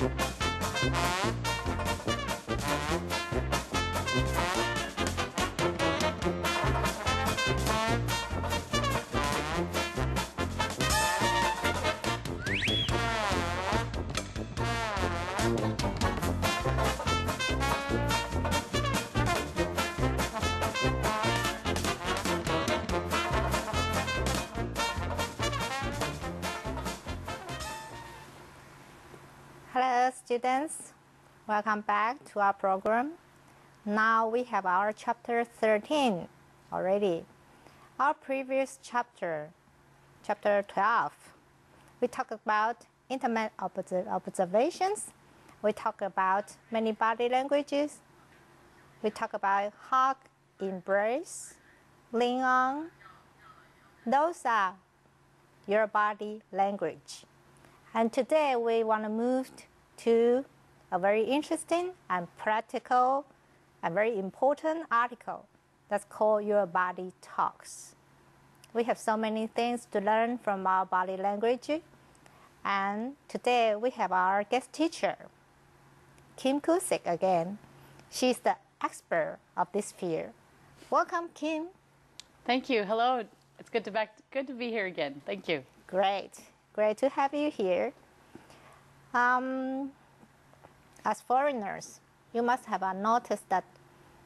Hello students, welcome back to our program. Now we have our chapter 13 already. Our previous chapter 12, we talked about intimate observations. We talked about many body languages. We talked about hug, embrace, lean on. Those are your body language. And today we want to move to a very interesting and practical and very important article that's called Your Body Talks. We have so many things to learn from our body language. And today we have our guest teacher, Kim Kusik again. She's the expert of this field. Welcome, Kim. Thank you. Hello. It's good to be here again. Thank you. Great to have you here. As foreigners, you must have noticed that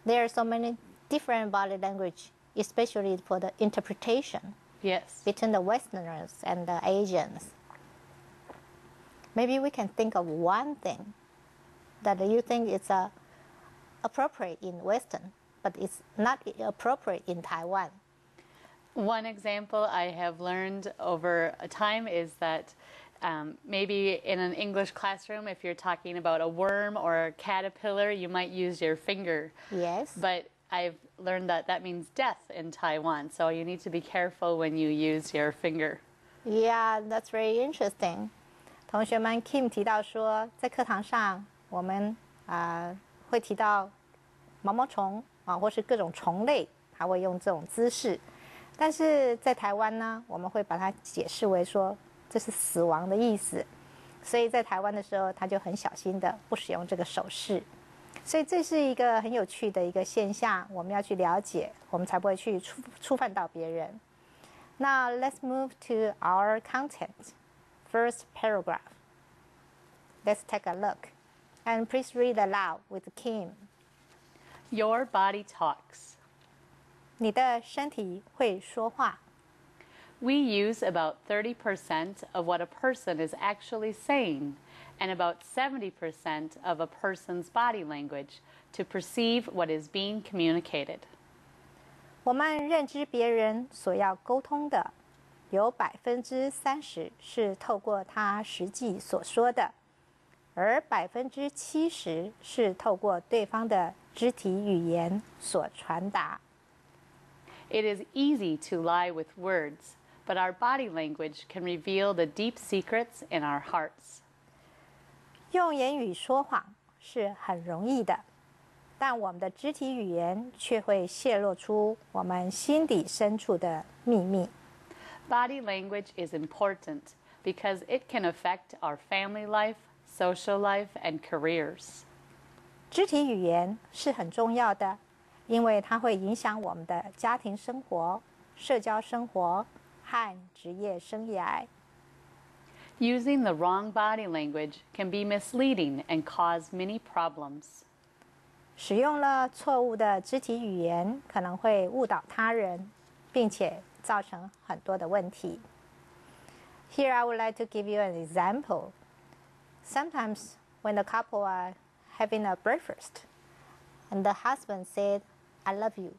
there are so many different body language, especially for the interpretation. Yes. Between the Westerners and the Asians. Maybe we can think of one thing that you think is appropriate in Western, but it's not appropriate in Taiwan. One example I have learned over time is that maybe in an English classroom, if you're talking about a worm or a caterpillar, you might use your finger. Yes. But I've learned that that means death in Taiwan, so you need to be careful when you use your finger. Yeah, that's very interesting. 同学们 Kim 提到说，在课堂上我们会提到毛毛虫或是各种虫类，还会用这种姿势。但是在台湾呢，我们会把它解释为说这是死亡的意思，所以在台湾的时候，他就很小心的不使用这个手势，所以这是一个很有趣的一个现象，我们要去了解，我们才不会去触犯到别人。Now let's move to our content. First paragraph. Let's take a look, and please read aloud with Kim. Your body talks. 你的身体会说话。We use about 30% of what a person is actually saying and about 70% of a person's body language to perceive what is being communicated. 我们认知别人所要沟通的，有30%是透过他实际所说的，而70%是透过对方的肢体语言所传达。It is easy to lie with words, but our body language can reveal the deep secrets in our hearts. 用言语说谎是很容易的，但我们的肢体语言却会泄露出我们心底深处的秘密。Body language is important because it can affect our family life, social life, and careers. 肢体语言是很重要的，因为它会影响我们的家庭生活、社交生活和职业生涯。Using the wrong body language can be misleading and cause many problems. 使用了错误的肢体语言，可能会误导他人，并且造成很多的问题。Here I would like to give you an example. Sometimes when the couple are having a breakfast, and the husband said, "I love you,"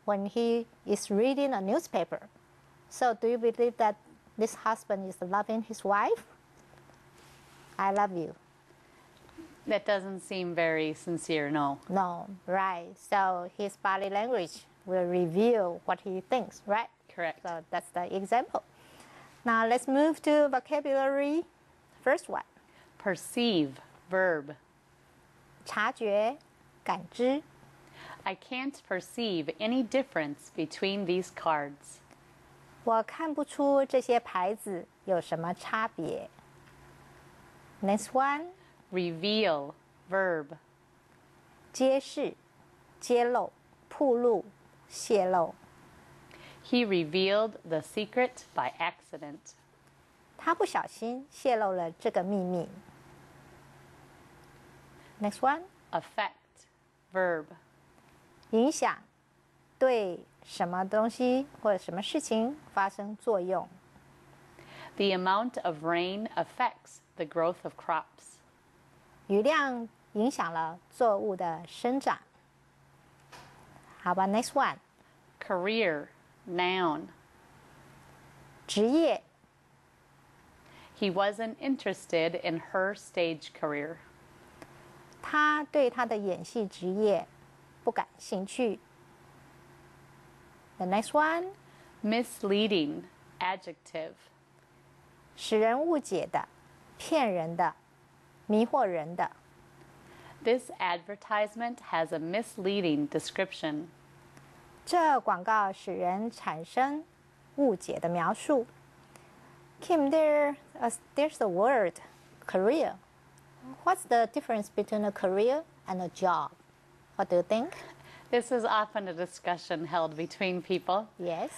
when he is reading a newspaper. So do you believe that this husband is loving his wife? I love you. That doesn't seem very sincere, no. No, right. So his body language will reveal what he thinks, right? Correct. So that's the example. Now let's move to vocabulary. First one. Perceive, verb. 察觉、感知。I can't perceive any difference between these cards. 我看不出这些牌子有什么差别。Next one. Reveal, verb. 揭示、揭露、暴露、泄露。He revealed the secret by accident. 他不小心泄露了这个秘密。Next one. Affect, verb. 影响，对什么东西或者什么事情发生作用。The amount of rain affects the growth of crops. 雨量影响了作物的生长。好吧 ，next one. Career, noun. 职业， He wasn't interested in her stage career. 他对他的演戏职业不感兴趣。The next one. Misleading, adjective. 使人误解的、骗人的、迷惑人的。This advertisement has a misleading description. 这广告使人产生误解的描述。Kim, there's a word, career. What's the difference between a career and a job? What do you think? This is often a discussion held between people. Yes.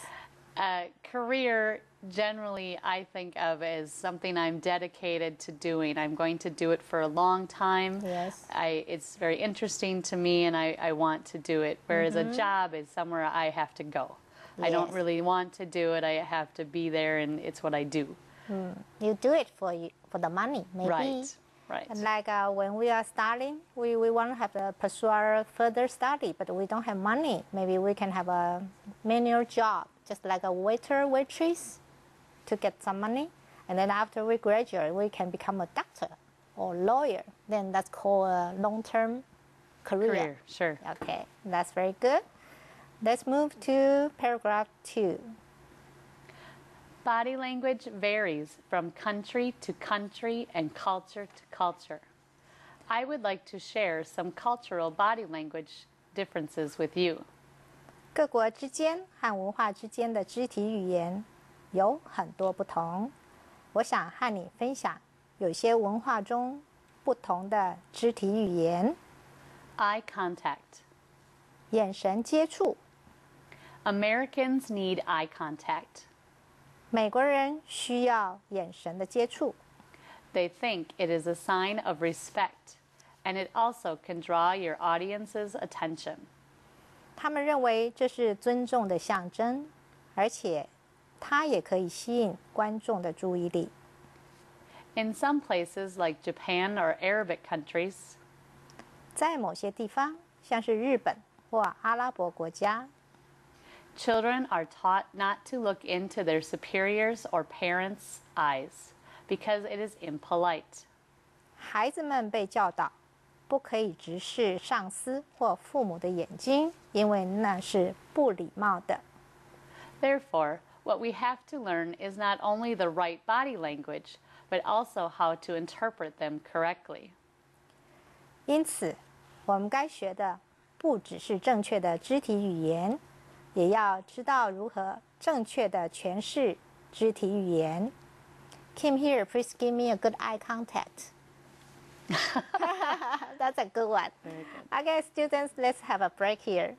Career, generally, I think of as something I'm dedicated to doing. I'm going to do it for a long time. Yes. It's very interesting to me, and I want to do it. Whereas a job is somewhere I have to go. I don't Yes. really want to do it. I have to be there, and it's what I do. You do it for the money, maybe. Right. Right. And like when we are studying, we want to have to pursue our further study, but we don't have money. Maybe we can have a manual job, just like a waiter, waitress, to get some money. And then after we graduate, we can become a doctor or lawyer. Then that's called a long-term career. Sure. Okay, that's very good. Let's move to paragraph 2. Body language varies from country to country and culture to culture. I would like to share some cultural body language differences with you. 各国之间和文化之间的肢体语言有很多不同。我想和你分享有些文化中不同的肢体语言。Eye contact. 眼神接触， Americans need eye contact. 美国人需要眼神的接触。 They think it is a sign of respect, and it also can draw your audience's attention. 他们认为这是尊重的象征，而且它也可以吸引观众的注意力。 In some places like Japan or Arabic countries, 在某些地方，像是日本或阿拉伯国家， children are taught not to look into their superiors' or parents' eyes because it is impolite. 孩子们被教导不可以直视上司或父母的眼睛，因为那是不礼貌的。 Therefore, what we have to learn is not only the right body language, but also how to interpret them correctly. 因此，我们该学的不只是正确的肢体语言，也要知道如何正确的诠释肢体语言。Kim, here, please give me a good eye contact. That's a good one. Very good. Okay, students, let's have a break here.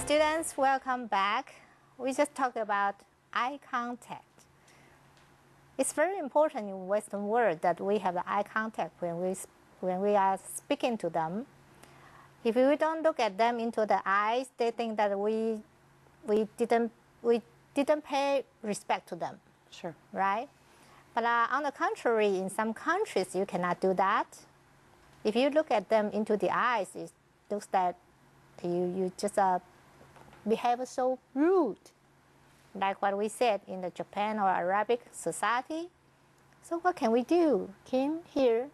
Students, welcome back. We just talked about eye contact. It's very important in Western world that we have the eye contact when we are speaking to them. If we don't look at them into the eyes, they think that we didn't pay respect to them, Sure. right? But on the contrary, in some countries you cannot do that. If you look at them into the eyes, it looks that you just behave so rude, like what we said in the Japan or Arabic society. So what can we do? Kim, here,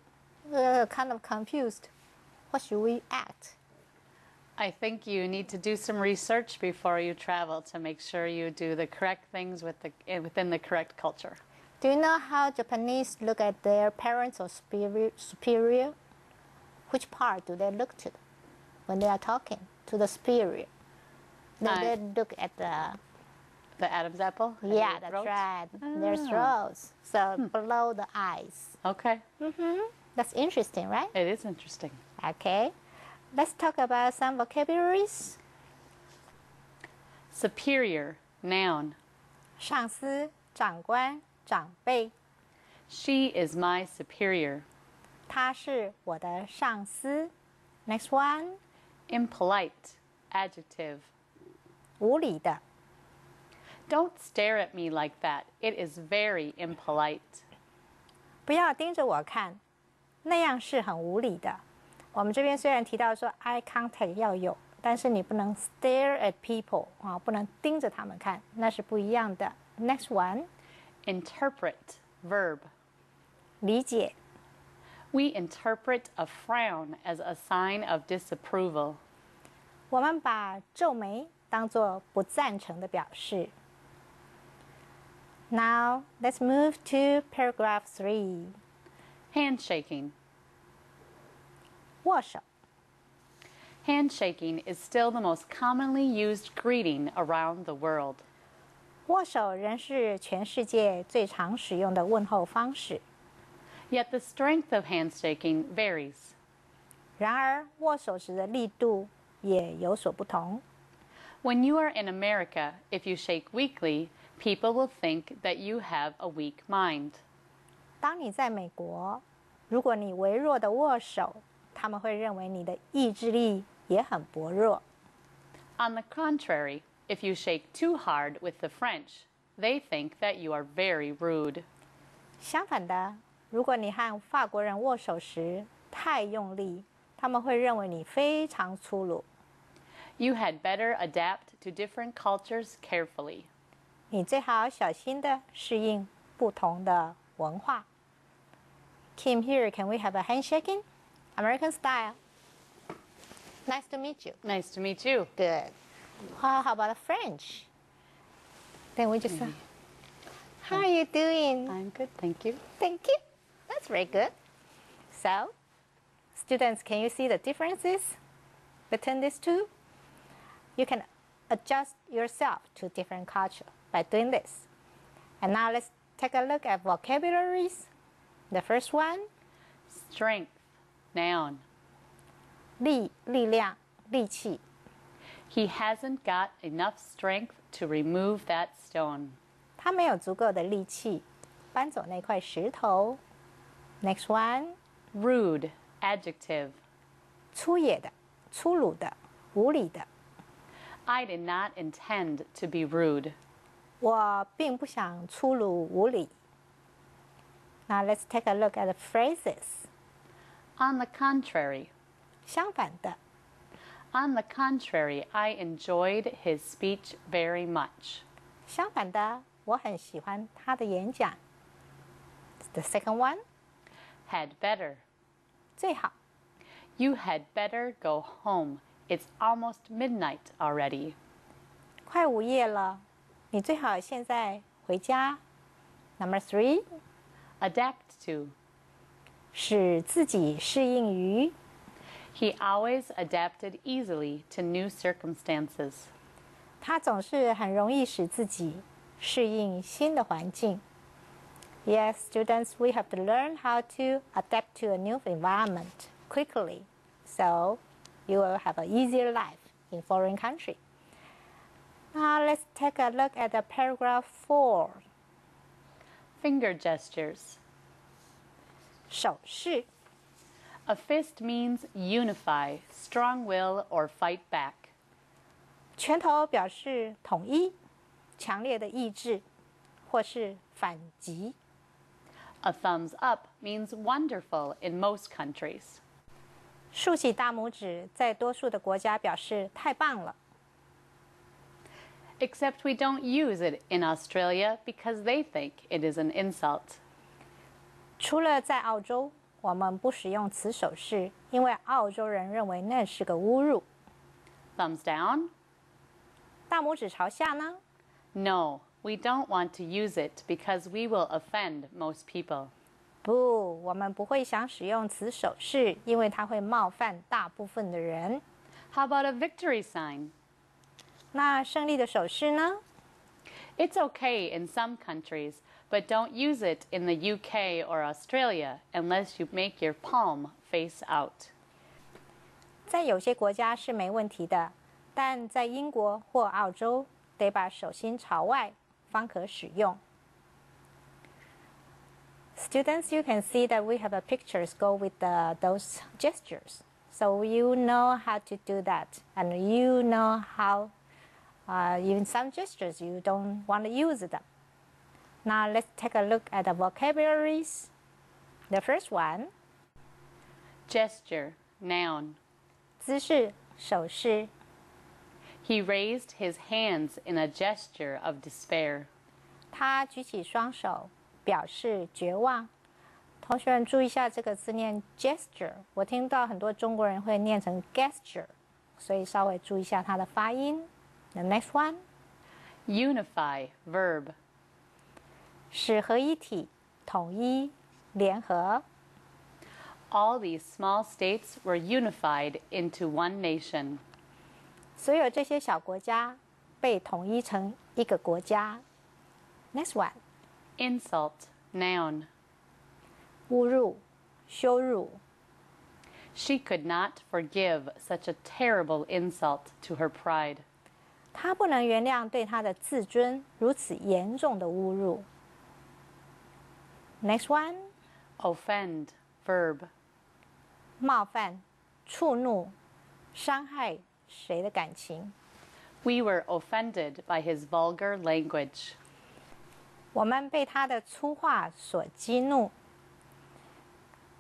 we're kind of confused. What should we act? I think you need to do some research before you travel to make sure you do the correct things within the correct culture. Do you know how Japanese look at their parents or superior? which part do they look to when they are talking to the superior? They look at the Adam's apple? Yeah, that's right. Their throats. So below the eyes. Okay. That's interesting, right? It is interesting. Okay. Let's talk about some vocabularies. Superior, noun. 上司、长官、长辈。 She is my superior. 他是我的上司。Next one. Impolite, adjective. 无理的。 Don't stare at me like that. It is very impolite. 不要盯着我看，那样是很无理的。我们这边虽然提到说 eye contact 要有，但是你不能 stare at people 啊，不能盯着他们看，那是不一样的。Next one. Interpret, verb. 理解。 We interpret a frown as a sign of disapproval. 我们把皱眉当作不赞成的表示。Now let's move to paragraph 3. Handshaking. 握手。 Handshaking is still the most commonly used greeting around the world. 握手仍是全世界最常使用的问候方式。 Yet the strength of handshaking varies. 然而，握手时的力度也有所不同。 When you are in America, if you shake weakly, people will think that you have a weak mind. 当你在美国，如果你微弱的握手，他们会认为你的意志力也很薄弱。 On the contrary, if you shake too hard with the French, they think that you are very rude. 相反的，如果你和法国人握手时太用力，他们会认为你非常粗鲁。 You had better adapt to different cultures carefully. 你最好小心地适应不同的文化。Kim, here, can we have a handshaking? American style. Nice to meet you. Nice to meet you. Good. How about French? Then we just say, how are you doing? I'm good, thank you. Thank you. That's very good. So, students, can you see the differences between these two? You can adjust yourself to different culture by doing this. And now let's take a look at vocabularies. The first one, Strength, noun. 力量力气 He hasn't got enough strength to remove that stone. 他没有足够的力气搬走那块石头。Next one, Rude, adjective. 粗野的、粗鲁的、无理的。 I did not intend to be rude. 我并不想粗鲁无礼。Now let's take a look at the phrases. On the contrary. 相反的， On the contrary, I enjoyed his speech very much. 相反的，我很喜欢他的演讲。The second one, Had better. 最好。 You had better go home. It's almost midnight already. 快午夜了，你最好现在回家。Number 3, Adapt to. 使自己适应于。 He always adapted easily to new circumstances. 他总是很容易使自己适应新的环境。Yes, students, we have to learn how to adapt to a new environment quickly, so you will have an easier life in foreign country. Now let's take a look at the paragraph 4. Finger gestures. 手势 A fist means unify, strong will, or fight back. 拳头表示统一、强烈的意志，或是反击。 A thumbs up means wonderful in most countries. 竖起大拇指在多数的国家表示太棒了。 Except we don't use it in Australia because they think it is an insult. 除了在澳洲，我们不使用此手势，因为澳洲人认为那是个侮辱。 Thumbs down? 大拇指朝下呢？ No, we don't want to use it because we will offend most people. 不，我们不会想使用此手势，因为它会冒犯大部分的人。How about a victory sign? 那胜利的手势呢？ It's okay in some countries, but don't use it in the UK or Australia unless you make your palm face out. 在有些国家是没问题的，但在英国或澳洲，得把手心朝外，方可使用。Students, you can see that we have a pictures go with those gestures. So you know how to do that, and you know how even some gestures you don't want to use them. Now let's take a look at the vocabularies. The first one. Gesture, noun. 姿势，手势。 He raised his hands in a gesture of despair. 他举起双手，表示绝望。同学们注意一下这个字念 gesture， 我听到很多中国人会念成 gesture， 所以稍微注意一下它的发音。The next one. Unify, verb. 使合一体，统一，联合。 All these small states were unified into one nation. 所有这些小国家被统一成一个国家。Next one. Insult, noun. 侮辱，羞辱。 She could not forgive such a terrible insult to her pride. 她不能原谅对她的自尊如此严重的侮辱。Next one. Offend, verb. 冒犯、触怒、伤害谁的感情。 We were offended by his vulgar language. 我们被他的粗话所激怒。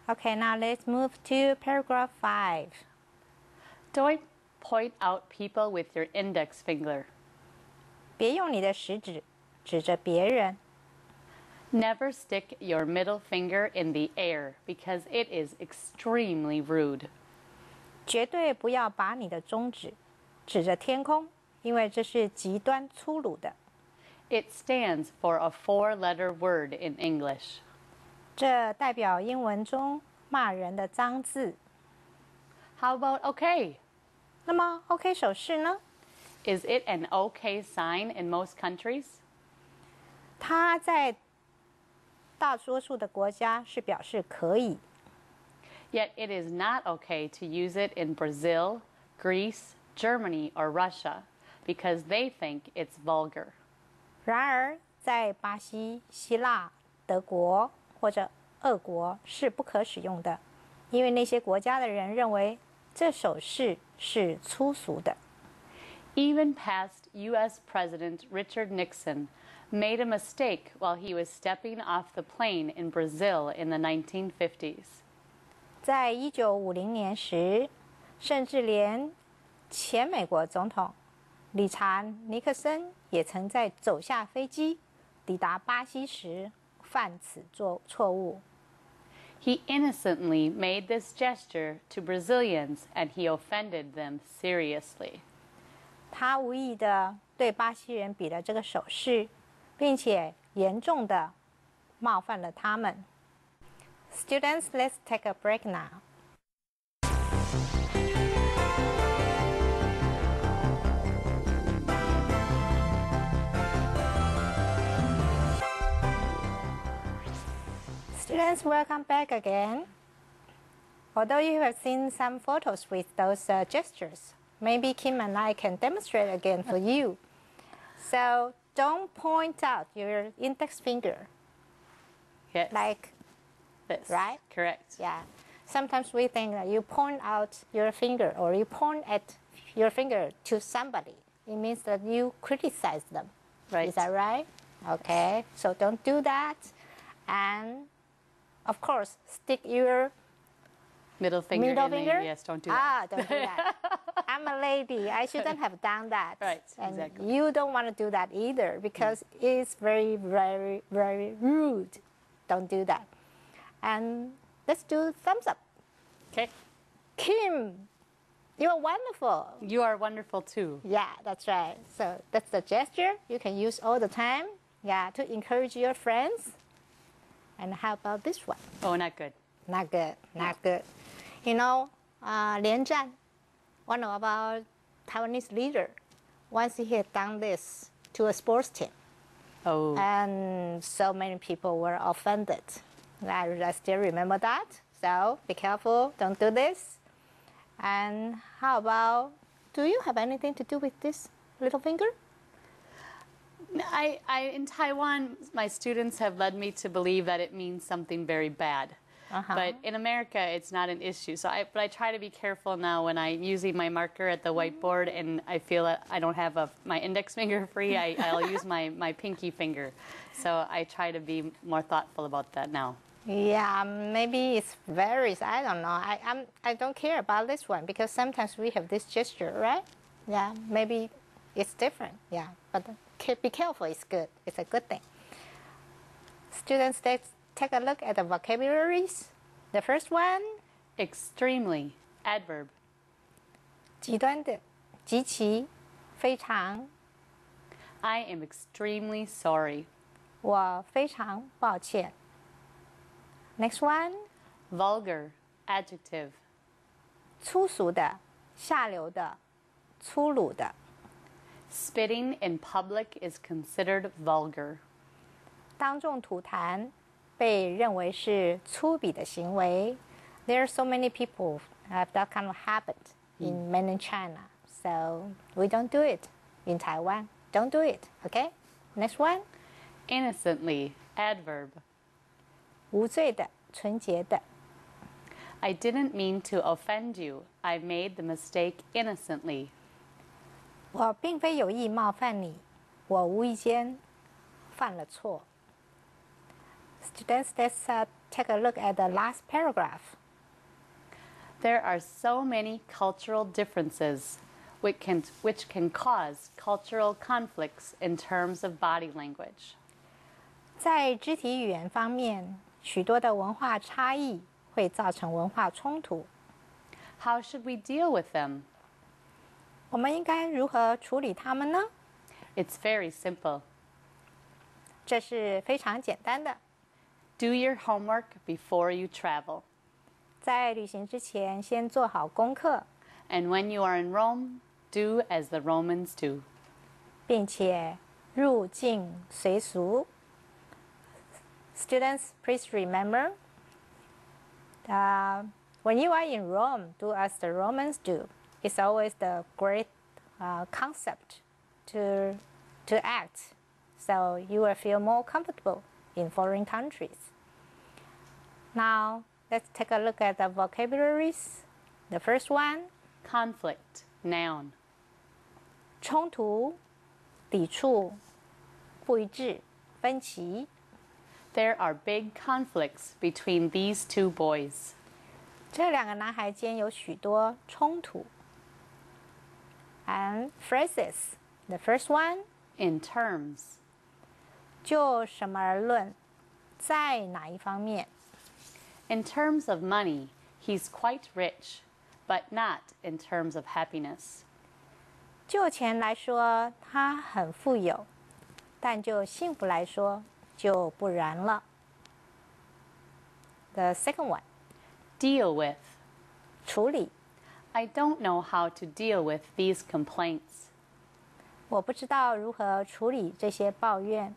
Okay, now let's move to paragraph 5. Don't point out people with your index finger. 别用你的食指指着别人。 Never stick your middle finger in the air because it is extremely rude. 绝对不要把你的中指指着天空，因为这是极端粗鲁的。 It stands for a four-letter word in English. 这代表英文中骂人的脏字。 How about okay? 那么 OK 手势呢？ Is it an okay sign in most countries? 它在大多数的国家是表示可以。 Yet it is not okay to use it in Brazil, Greece, Germany, or Russia because they think it's vulgar. 然而，在巴西、希腊、德国或者俄国是不可使用的，因为那些国家的人认为这手势是粗俗的。 Even past U.S. President Richard Nixon made a mistake while he was stepping off the plane in Brazil in the 1950s. 在1950年时，甚至连前美国总统理查·尼克森也曾在走下飞机抵达巴西时犯此错误。 He innocently made this gesture to Brazilians and he offended them seriously. 他无意的对巴西人比了这个手势，并且严重的冒犯了他们。Students, let's take a break now. Students, welcome back again. Although you have seen some photos with those gestures, maybe Kim and I can demonstrate again for you. So don't point out your index finger. Yes. Like this. right? Correct. Yeah. Sometimes we think that you point out your finger or you point at your finger to somebody. It means that you criticize them. Right. Is that right? Okay. So don't do that. And of course, stick your Middle finger middle in finger. there. Yes, don't do that. Don't do that. I'm a lady. I shouldn't have done that. Right, and exactly. you don't want to do that either because it's very, very, very rude. Don't do that. And let's do thumbs up. Okay. Kim, you're wonderful. You are wonderful too. Yeah, that's right. So that's the gesture you can use all the time. Yeah, to encourage your friends. And how about this one? Oh, not good. Not good, not good. You know, Lian Zhan, one of our Taiwanese leader, once he had done this to a sports team. Oh. And so many people were offended. I still remember that. So be careful, don't do this. And how about, do you have anything to do with this little finger? In Taiwan, my students have led me to believe that it means something very bad. But in America, it's not an issue. But I try to be careful now when I'm using my marker at the whiteboard and I feel that I don't have my index finger free. I'll use my pinky finger. So I try to be more thoughtful about that now. Yeah, maybe it's varies. I don't know. I don't care about this one because sometimes we have this gesture, right? Yeah, maybe it's different. Yeah, but be careful. It's good. It's a good thing. Students, let's take a look at the vocabularies. The first one. Extremely, adverb. 极端的，极其，非常。I am extremely sorry. 我非常抱歉。Next one. Vulgar, adjective. 粗俗的，下流的，粗鲁的。Spitting in public is considered vulgar. 当众吐痰被认为是粗鄙的行为。There are so many people have that kind of habit in mainland China, so we don't do it in Taiwan. Don't do it, okay? Next one. Innocently, adverb. 无罪的，纯洁的。I didn't mean to offend you. I made the mistake innocently. 我并非有意冒犯你，我无意间犯了错。Students, let's take a look at the last paragraph. There are so many cultural differences which can cause cultural conflicts in terms of body language. 在肢体语言方面，许多的文化差异会造成文化冲突。How should we deal with them? 我们应该如何处理它们呢？ It's very simple. 这是非常简单的。Do your homework before you travel. 在旅行之前，先做好功课， And when you are in Rome, do as the Romans do. 并且入境随俗。Students, please remember, when you are in Rome, do as the Romans do. It's always the great concept to act, so you will feel more comfortable in foreign countries. Now, let's take a look at the vocabularies. The first one. Conflict, noun. 冲突、抵触、不一致、分歧。There are big conflicts between these two boys. 这两个男孩间有许多冲突。And phrases. The first one. In terms. 就什么而论，在哪一方面。In terms of money, he's quite rich, but not in terms of happiness. 就钱来说，他很富有，但就幸福来说，就不然了。The second one. Deal with. 处理。I don't know how to deal with these complaints. 我不知道如何处理这些抱怨。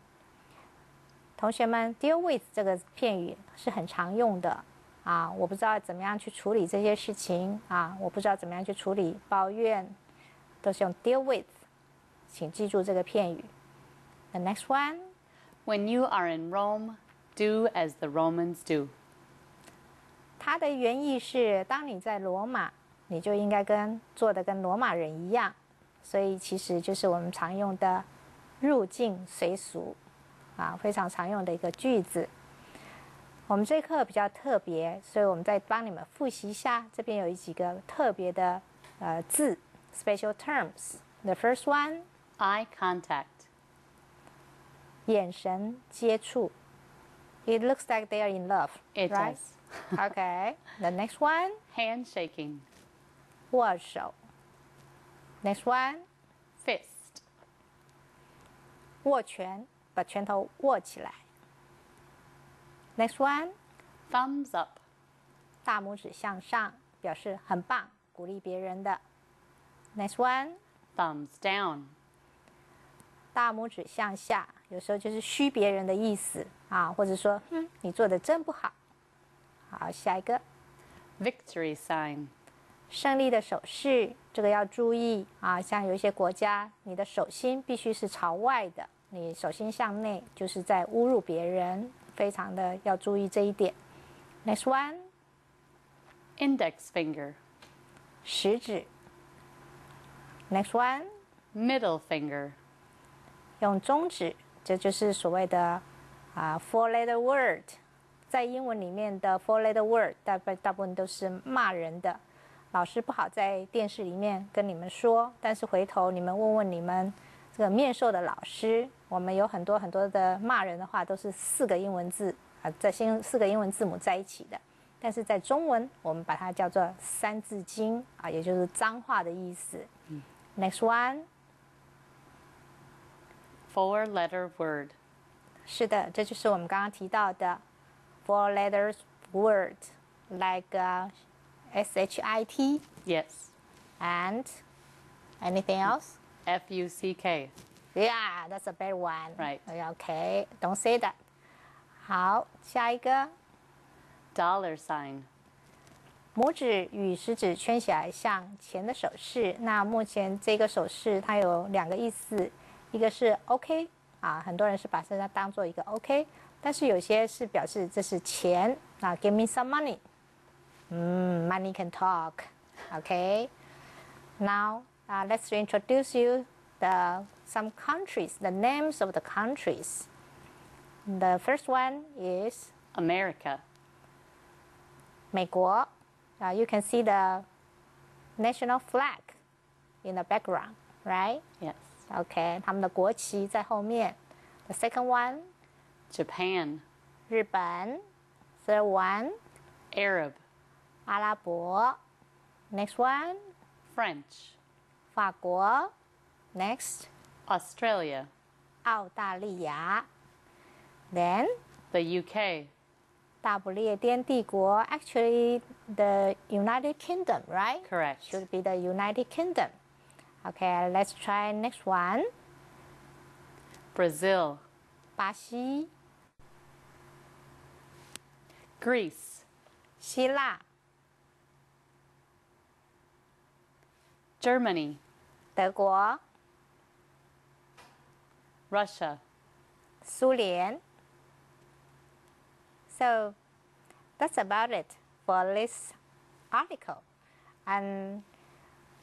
同学们 ，deal with 这个片语是很常用的啊。我不知道怎么样去处理这些事情啊，我不知道怎么样去处理抱怨，都是用 deal with。请记住这个片语。The next one. When you are in Rome, do as the Romans do. 它的原意是，当你在罗马，你就应该做的跟罗马人一样。所以其实就是我们常用的入境随俗啊，非常常用的一个句子。我们这课比较特别，所以我们再帮你们复习一下。这边有几个特别的字 ，special terms. The first one. Eye contact. 眼神接触。It looks like they are in love, It right? does. Okay. The next one. Handshaking. 握手。Next one. Fist. 握拳，把拳头握起来。Next one. Thumbs up. 大拇指向上，表示很棒，鼓励别人的。Next one. Thumbs down. 大拇指向下，有时候就是嘘别人的意思啊，或者说，你做的真不好。好，下一个。Victory sign. 胜利的手势，这个要注意啊。像有一些国家，你的手心必须是朝外的，你手心向内，就是在侮辱别人，非常的要注意这一点。Next one. Index finger. 食指。Next one. Middle finger. 用中指，这就是所谓的four-letter word。在英文里面的 four-letter word 大部分都是骂人的。老师不好在电视里面跟你们说，但是回头你们问问你们这个面授的老师，我们有很多很多的骂人的话都是4个英文字4个英文字母在一起的。但是在中文，我们把它叫做三字经啊，也就是脏话的意思。Next one. Four-letter word. 是的，这就是我们刚刚提到的 four letters word, like SHIT. Yes. And anything else? FUCK. Yeah, that's a bad one. Right. Okay, don't say that. 好，下一个。Dollar sign. 拇指与食指圈起来向前的手势。那目前这个手势它有2个意思，一个是 OK 啊，很多人是把它当做一个 OK， 但是有些是表示这是钱啊 ，Give me some money。Money can talk. Okay. Now, let's introduce you some countries, the names of the countries. The first one is America. 美国。You can see the national flag in the background, right? Yes. Okay, 他们的国旗在后面。The second one, Japan. 日本。Third one, Arab. 阿拉伯。Next one, French. 法国。Next, Australia. 澳大利亚。Then, The UK. 大不列颠帝国。Actually, the United Kingdom, right? Correct. Should be the United Kingdom. Okay, let's try next one. Brazil. 巴西。Greece. 希腊。Germany. 德国。Russia. 苏联。So that's about it for this article. And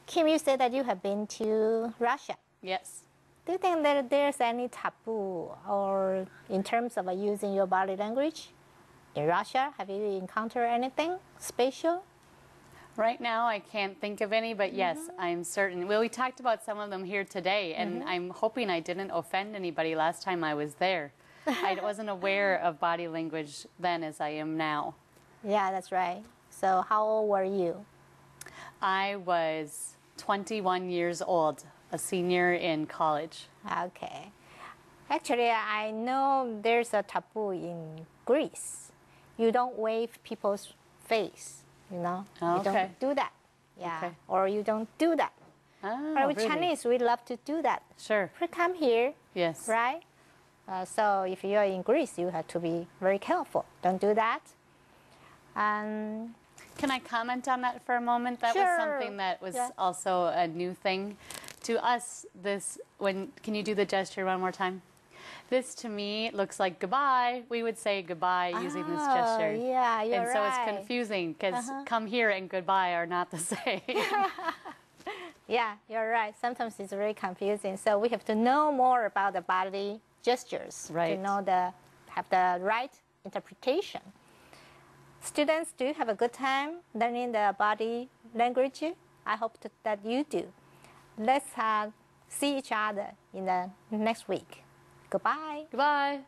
Kim, you said that you have been to Russia. Yes. Do you think that there's any taboo or in terms of using your body language in Russia? Have you encountered anything special? Right now, I can't think of any, but yes, I'm certain. Well, we talked about some of them here today, and I'm hoping I didn't offend anybody last time I was there. I wasn't aware of body language then as I am now. Yeah, that's right. So how old were you? I was 21 years old, a senior in college. Okay. Actually, I know there's a taboo in Greece. You don't wave people's face, you know? Oh, you okay. don't do that. Yeah. Okay. Or you don't do that. Oh, But with really? Chinese, we love to do that. Sure. Come here, Yes. right? So if you're in Greece, you have to be very careful. Don't do that. Can I comment on that for a moment? That Sure. was something that was Yeah. also a new thing. To us, can you do the gesture one more time? This to me looks like goodbye. We would say goodbye using this gesture. Yeah, you're And so right. it's confusing because come here and goodbye are not the same. Yeah, you're right. Sometimes it's very confusing. So we have to know more about the body gestures to Right. have the right interpretation. Students, do you have a good time learning the body language? I hope that you do. Let's see each other in the next week. Goodbye. Goodbye.